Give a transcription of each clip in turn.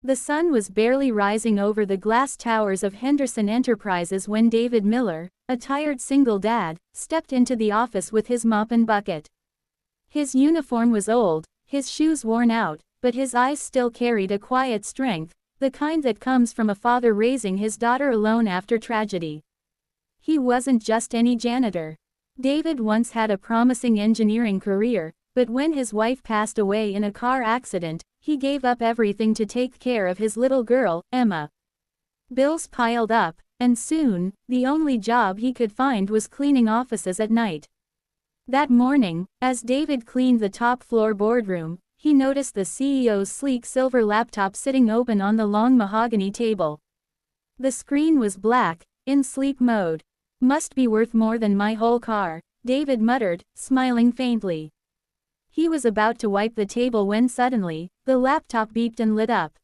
The sun was barely rising over the glass towers of Henderson Enterprises when David Miller, a tired single dad, stepped into the office with his mop and bucket. His uniform was old, his shoes worn out, but his eyes still carried a quiet strength, the kind that comes from a father raising his daughter alone after tragedy. He wasn't just any janitor. David once had a promising engineering career, but when his wife passed away in a car accident, he gave up everything to take care of his little girl, Emma. Bills piled up, and soon, the only job he could find was cleaning offices at night. That morning, as David cleaned the top-floor boardroom, he noticed the CEO's sleek silver laptop sitting open on the long mahogany table. The screen was black, in sleep mode. "Must be worth more than my whole car," David muttered, smiling faintly. He was about to wipe the table when suddenly, the laptop beeped and lit up.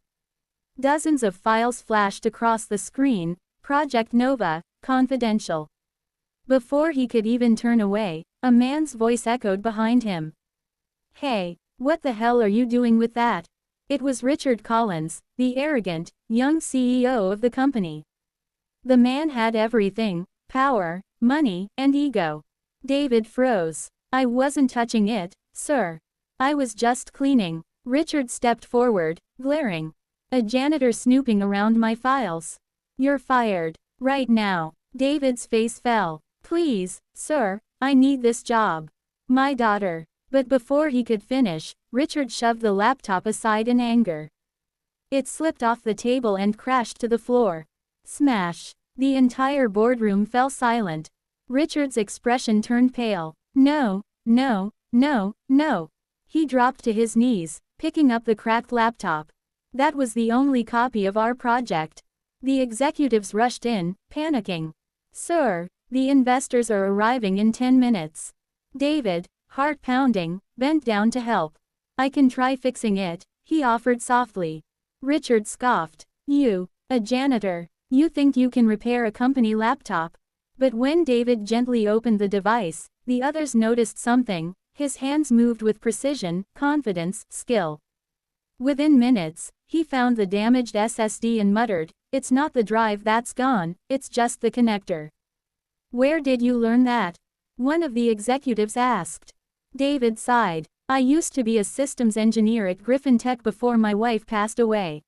Dozens of files flashed across the screen. Project Nova, confidential. Before he could even turn away, a man's voice echoed behind him. "Hey, what the hell are you doing with that?" It was Richard Collins, the arrogant, young CEO of the company. The man had everything: power, money, and ego. David froze. "I wasn't touching it, sir. I was just cleaning." Richard stepped forward, glaring. "A janitor snooping around my files. You're fired. Right now." David's face fell. "Please, sir, I need this job. My daughter." But before he could finish, Richard shoved the laptop aside in anger. It slipped off the table and crashed to the floor. Smash! The entire boardroom fell silent. Richard's expression turned pale. "No, no, no, no." He dropped to his knees, picking up the cracked laptop. "That was the only copy of our project." The executives rushed in, panicking. "Sir, the investors are arriving in 10 minutes." David, heart pounding, bent down to help. "I can try fixing it," he offered softly. Richard scoffed. "You, a janitor, you think you can repair a company laptop?" But when David gently opened the device, the others noticed something. His hands moved with precision, confidence, skill. Within minutes, he found the damaged SSD and muttered, "It's not the drive that's gone, it's just the connector." "Where did you learn that?" one of the executives asked. David sighed. "I used to be a systems engineer at Griffin Tech before my wife passed away.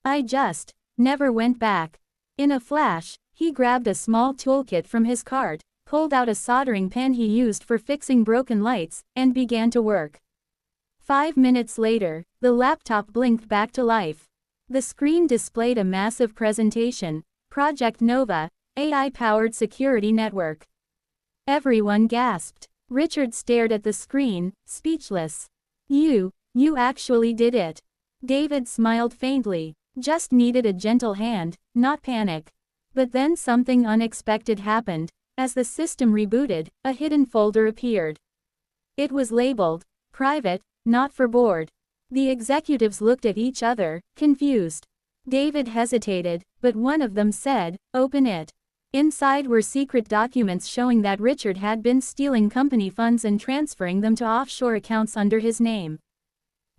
I just never went back." In a flash, he grabbed a small toolkit from his cart, pulled out a soldering pen he used for fixing broken lights, and began to work. 5 minutes later, the laptop blinked back to life. The screen displayed a massive presentation: Project Nova, AI-powered security network. Everyone gasped. Richard stared at the screen, speechless. You actually did it." David smiled faintly. "Just needed a gentle hand, not panic." But then something unexpected happened. As the system rebooted, a hidden folder appeared. It was labeled, "Private, not for board." The executives looked at each other, confused. David hesitated, but one of them said, "Open it." Inside were secret documents showing that Richard had been stealing company funds and transferring them to offshore accounts under his name.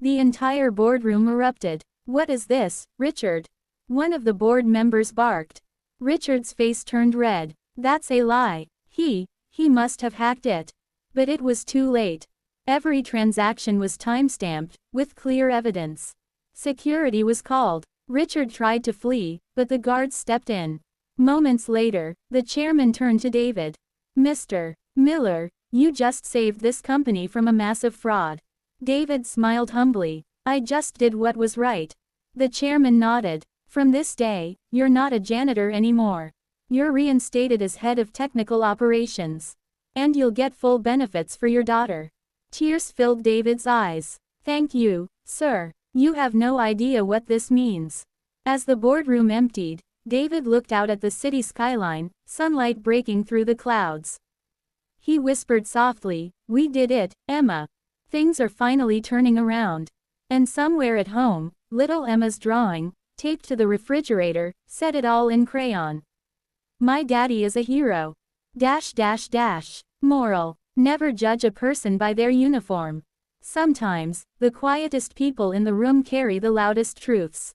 The entire boardroom erupted. "What is this, Richard?" one of the board members barked. Richard's face turned red. "That's a lie. He must have hacked it." But it was too late. Every transaction was time-stamped, with clear evidence. Security was called. Richard tried to flee, but the guards stepped in. Moments later, the chairman turned to David. "Mr. Miller, you just saved this company from a massive fraud." David smiled humbly. "I just did what was right." The chairman nodded. "From this day, you're not a janitor anymore. You're reinstated as head of technical operations. And you'll get full benefits for your daughter." Tears filled David's eyes. "Thank you, sir. You have no idea what this means." As the boardroom emptied, David looked out at the city skyline, sunlight breaking through the clouds. He whispered softly, "We did it, Emma. Things are finally turning around." And somewhere at home, little Emma's drawing, taped to the refrigerator, said it all in crayon. "My daddy is a hero. Moral: never judge a person by their uniform. Sometimes, the quietest people in the room carry the loudest truths."